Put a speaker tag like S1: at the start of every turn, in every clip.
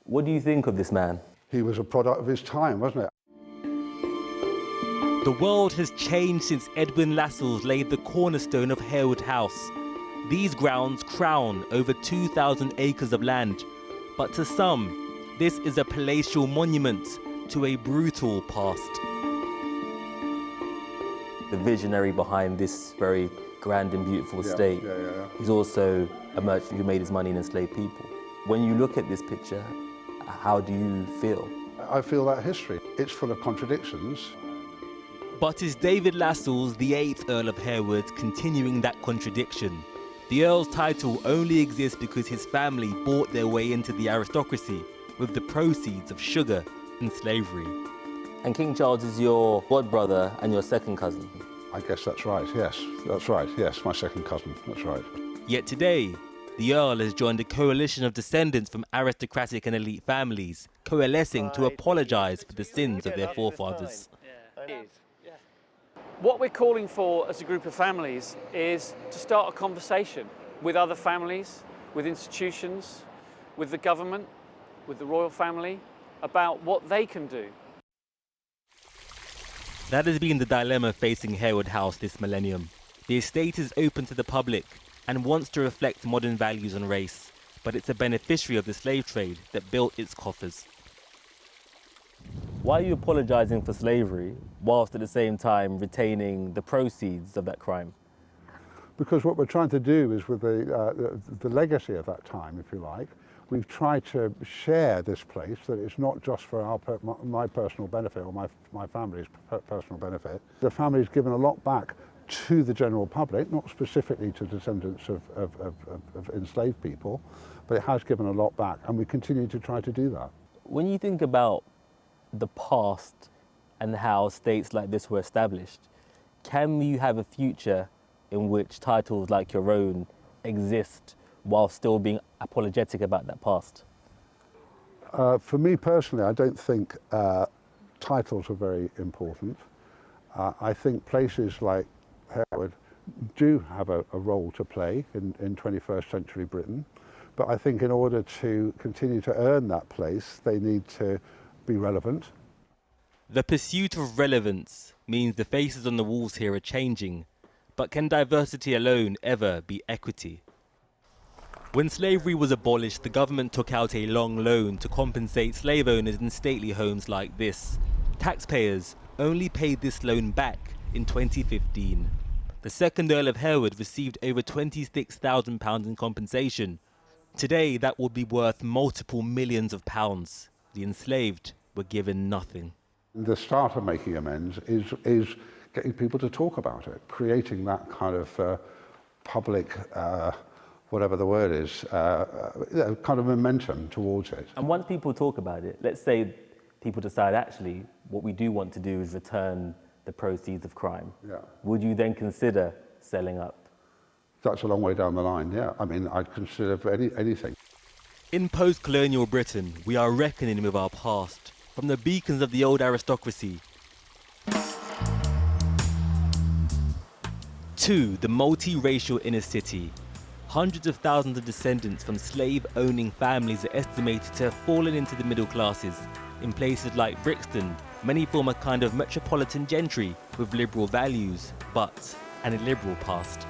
S1: What do you think of this man?
S2: He was a product of his time, wasn't it?
S3: The world has changed since Edwin Lascelles laid the cornerstone of Harewood House. These grounds crown over 2,000 acres of land, but to some, this is a palatial monument to a brutal past.
S1: The visionary behind this very grand and beautiful estate is also a merchant who made his money and enslaved people. When you look at this picture, how do you feel?
S2: I feel that history. It's full of contradictions.
S3: But is David Lascelles, the 8th Earl of Harewood, continuing that contradiction? The Earl's title only exists because his family bought their way into the aristocracy with the proceeds of sugar and slavery.
S1: And King Charles is your godbrother and your second cousin.
S2: I guess that's right, yes. That's right, yes, my second cousin, that's right.
S3: Yet today, the Earl has joined a coalition of descendants from aristocratic and elite families, coalescing to apologise for the sins of their forefathers.
S4: What we're calling for as a group of families is to start a conversation with other families, with institutions, with the government, with the royal family, about what they can do.
S3: That has been the dilemma facing Harewood House this millennium. The estate is open to the public and wants to reflect modern values on race, but it's a beneficiary of the slave trade that built its coffers.
S1: Why are you apologising for slavery whilst at the same time retaining the proceeds of that crime?
S2: Because what we're trying to do is with the legacy of that time, if you like, we've tried to share this place, that it's not just for my personal benefit or my family's personal benefit. The family's given a lot back to the general public, not specifically to descendants of enslaved people, but it has given a lot back, and we continue to try to do that.
S1: When you think about the past and how states like this were established, can you have a future in which titles like your own exist while still being apologetic about that past?
S2: For me personally, I don't think titles are very important. I think places like Harewood do have a role to play in 21st century Britain, but I think in order to continue to earn that place, they need to be relevant.
S3: The pursuit of relevance means the faces on the walls here are changing, but can diversity alone ever be equity? When slavery was abolished, the government took out a long loan to compensate slave owners in stately homes like this. Taxpayers only paid this loan back in 2015. The second Earl of Harewood received over £26,000 in compensation. Today, that would be worth multiple millions of pounds. The enslaved were given nothing.
S2: The start of making amends is getting people to talk about it, creating that kind of public, whatever the word is, kind of momentum towards it.
S1: And once people talk about it, let's say people decide actually what we do want to do is return the proceeds of crime.
S2: Yeah.
S1: Would you then consider selling up?
S2: That's a long way down the line, yeah. I mean, I'd consider for anything.
S3: In post-colonial Britain, we are reckoning with our past, from the beacons of the old aristocracy to the multi-racial inner city. Hundreds of thousands of descendants from slave-owning families are estimated to have fallen into the middle classes. In places like Brixton, many form a kind of metropolitan gentry with liberal values, but an illiberal past.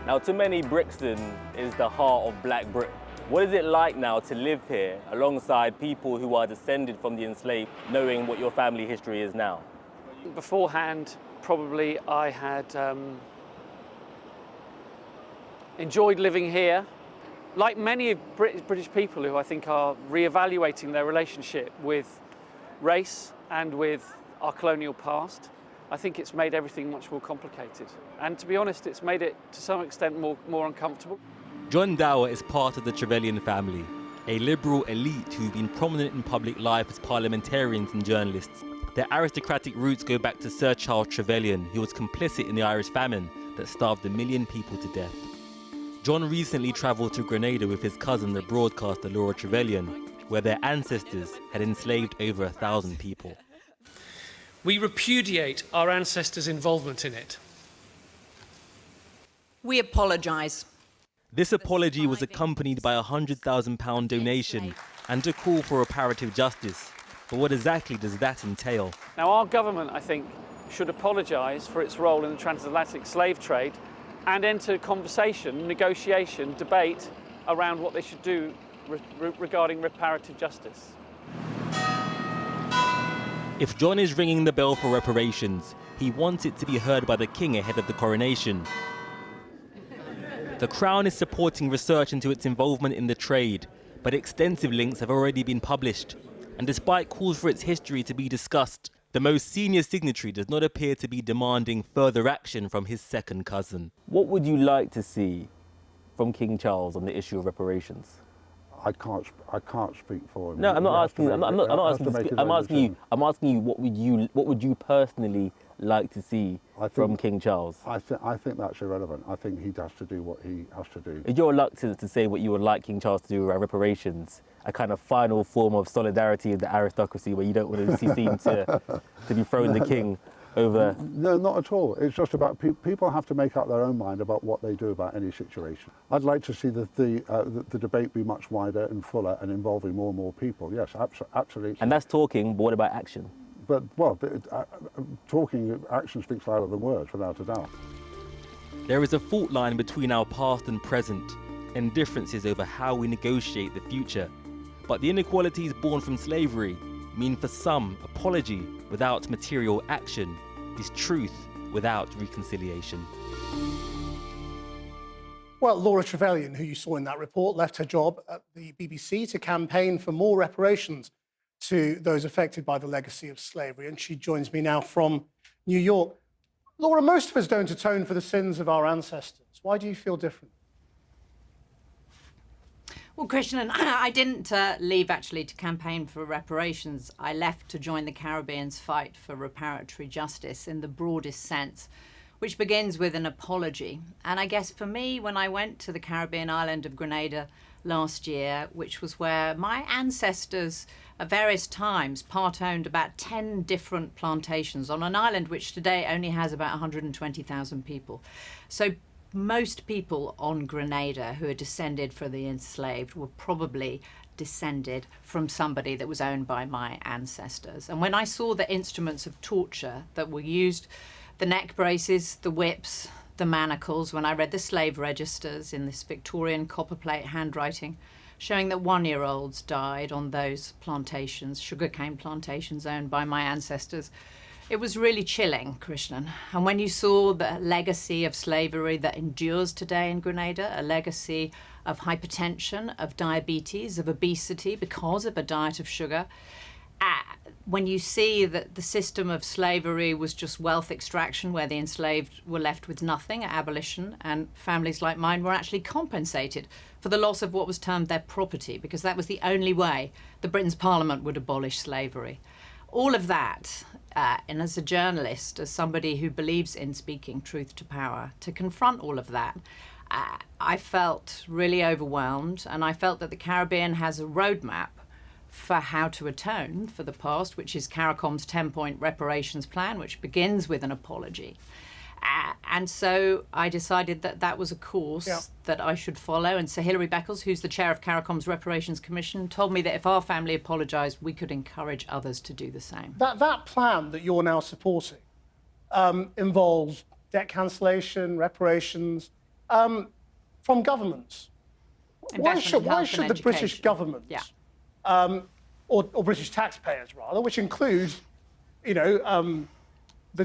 S1: Now, to many, Brixton is the heart of Black Britain. What is it like now to live here alongside people who are descended from the enslaved, knowing what your family history is now?
S4: Beforehand, probably I had enjoyed living here. Like many British people who I think are re-evaluating their relationship with race and with our colonial past, I think it's made everything much more complicated. And to be honest, it's made it to some extent more uncomfortable.
S3: John Dower is part of the Trevelyan family, a liberal elite who've been prominent in public life as parliamentarians and journalists. Their aristocratic roots go back to Sir Charles Trevelyan, who was complicit in the Irish famine that starved 1 million people to death. John recently travelled to Grenada with his cousin, the broadcaster Laura Trevelyan, where their ancestors had enslaved over 1,000 people.
S5: We repudiate our ancestors' involvement in it.
S6: We apologise.
S3: This apology was accompanied by a £100,000 donation and a call for reparative justice. But what exactly does that entail?
S4: Now, our government, I think, should apologise for its role in the transatlantic slave trade and enter conversation, negotiation, debate around what they should do regarding reparative justice.
S3: If John is ringing the bell for reparations, he wants it to be heard by the king ahead of the coronation. The Crown is supporting research into its involvement in the trade, but extensive links have already been published. And despite calls for its history to be discussed, the most senior signatory does not appear to be demanding further action from his second cousin.
S1: What would you like to see from King Charles on the issue of reparations?
S2: I can't speak for him.
S1: No, I'm not asking. I'm asking you. I'm asking you. What would you personally like to see from King Charles?
S2: I think that's irrelevant. I think he has to do what he has to do.
S1: Is your reluctance to say what you would like King Charles to do around reparations a kind of final form of solidarity with the aristocracy, where you don't want to seem to dethrone the king over?
S2: No, not at all. It's just about people have to make up their own mind about what they do about any situation. I'd like to see the debate be much wider and fuller and involving more and more people. Yes, absolutely.
S1: And that's talking, but what about action?
S2: But, well, talking, action speaks louder than words, without a doubt.
S3: There is a fault line between our past and present, and differences over how we negotiate the future. But the inequalities born from slavery mean for some apology without material action is truth without reconciliation.
S6: Well, Laura Trevelyan, who you saw in that report, left her job at the BBC to campaign for more reparations to those affected by the legacy of slavery, and she joins me now from New York. Laura, most of us don't atone for the sins of our ancestors. Why do you feel different?
S7: Well, Christian, I didn't leave actually to campaign for reparations. I left to join the Caribbean's fight for reparatory justice in the broadest sense, which begins with an apology. And I guess for me, when I went to the Caribbean island of Grenada last year, which was where my ancestors at various times part-owned about 10 different plantations on an island which today only has about 120,000 people. So most people on Grenada who are descended from the enslaved were probably descended from somebody that was owned by my ancestors. And when I saw the instruments of torture that were used, the neck braces, the whips, the manacles, when I read the slave registers in this Victorian copperplate handwriting showing that 1-year-olds died on those plantations, sugarcane plantations owned by my ancestors, it was really chilling, Krishnan. And when you saw the legacy of slavery that endures today in Grenada, a legacy of hypertension, of diabetes, of obesity because of a diet of sugar, when you see that the system of slavery was just wealth extraction, where the enslaved were left with nothing at abolition, and families like mine were actually compensated for the loss of what was termed their property, because that was the only way the Britain's Parliament would abolish slavery. All of that, and as a journalist, as somebody who believes in speaking truth to power, to confront all of that, I felt really overwhelmed, and I felt that the Caribbean has a roadmap for how to atone for the past, which is CARICOM's 10-point reparations plan, which begins with an apology. And so I decided that that was a course that I should follow. And Sir Hilary Beckles, who's the chair of CARICOM's Reparations Commission, told me that if our family apologised, we could encourage others to do the same.
S6: That plan that you're now supporting involves debt cancellation, reparations from governments. Why should the British government, or British taxpayers rather, which includes, the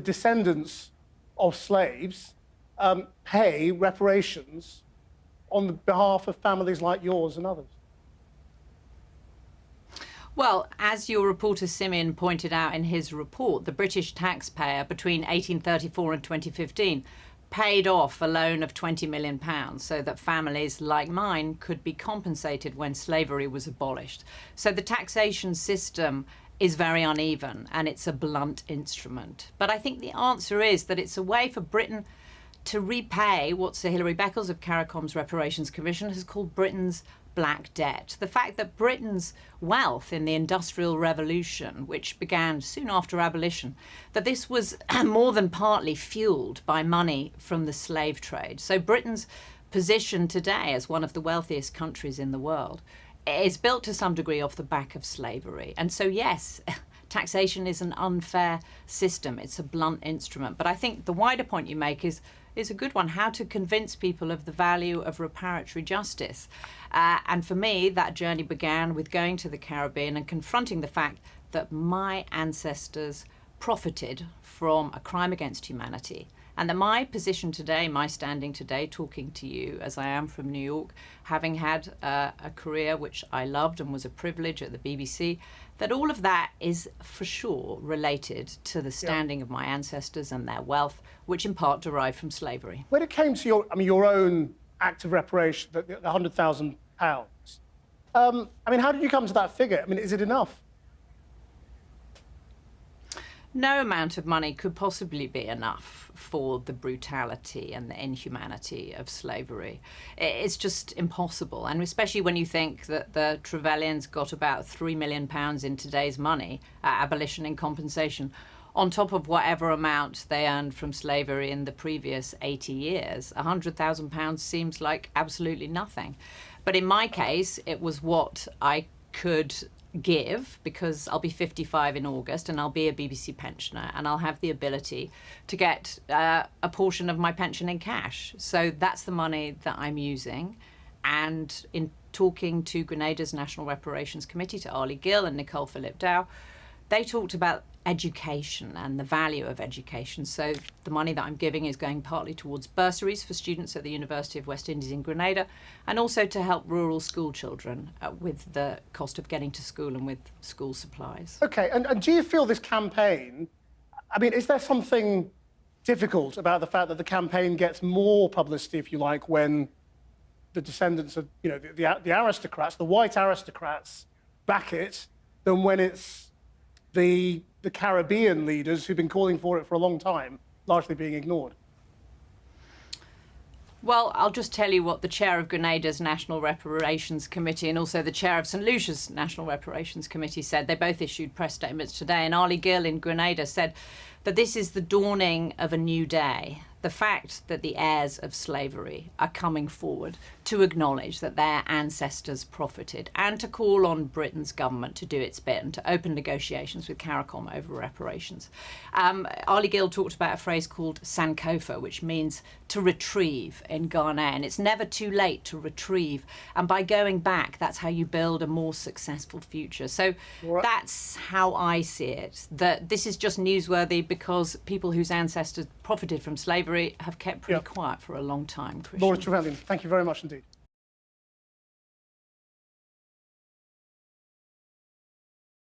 S6: descendants of slaves, pay reparations on the behalf of families like yours and others?
S7: Well, as your reporter Symeon pointed out in his report, the British taxpayer between 1834 and 2015 paid off a loan of £20 million so that families like mine could be compensated when slavery was abolished. So the taxation system is very uneven and it's a blunt instrument. But I think the answer is that it's a way for Britain to repay what Sir Hilary Beckles of CARICOM's Reparations Commission has called Britain's black debt. The fact that Britain's wealth in the Industrial Revolution, which began soon after abolition, that this was more than partly fueled by money from the slave trade. So Britain's position today as one of the wealthiest countries in the world is built to some degree off the back of slavery. And so, yes, taxation is an unfair system. It's a blunt instrument. But I think the wider point you make is a good one, how to convince people of the value of reparatory justice. And for me, that journey began with going to the Caribbean and confronting the fact that my ancestors profited from a crime against humanity. And that my position today, my standing today, talking to you as I am from New York, having had a career which I loved and was a privilege at the BBC, that all of that is for sure related to the standing of my ancestors and their wealth, which in part derived from slavery.
S6: When it came to your own act of reparation, the £100,000, how did you come to that figure? Is it enough?
S7: No amount of money could possibly be enough for the brutality and the inhumanity of slavery. It's just impossible, and especially when you think that the Trevelyan's got about £3 million in today's money, abolition in compensation, on top of whatever amount they earned from slavery in the previous 80 years. £100,000 seems like absolutely nothing. But in my case, it was what I could give, because I'll be 55 in August and I'll be a BBC pensioner and I'll have the ability to get a portion of my pension in cash. So that's the money that I'm using. And in talking to Grenada's National Reparations Committee, to Ali Gill and Nicole Philip-Dow, they talked about education and the value of education. So the money that I'm giving is going partly towards bursaries for students at the University of West Indies in Grenada, and also to help rural school children with the cost of getting to school and with school supplies.
S6: OK, and do you feel this campaign, is there something difficult about the fact that the campaign gets more publicity, if you like, when the descendants of, the aristocrats, the white aristocrats, back it, than when it's the Caribbean leaders who've been calling for it for a long time, largely being ignored?
S7: Well, I'll just tell you what the chair of Grenada's National Reparations Committee and also the chair of St Lucia's National Reparations Committee said. They both issued press statements today, and Ali Gill in Grenada said that this is the dawning of a new day. The fact that the heirs of slavery are coming forward to acknowledge that their ancestors profited, and to call on Britain's government to do its bit and to open negotiations with CARICOM over reparations. Ali Gill talked about a phrase called Sankofa, which means to retrieve in Ghanaian. It's never too late to retrieve. And by going back, that's how you build a more successful future. So that's how I see it, that this is just newsworthy because people whose ancestors profited from slavery have kept pretty quiet for a long time, Christian.
S6: Laura Trevelyan, thank you very much indeed.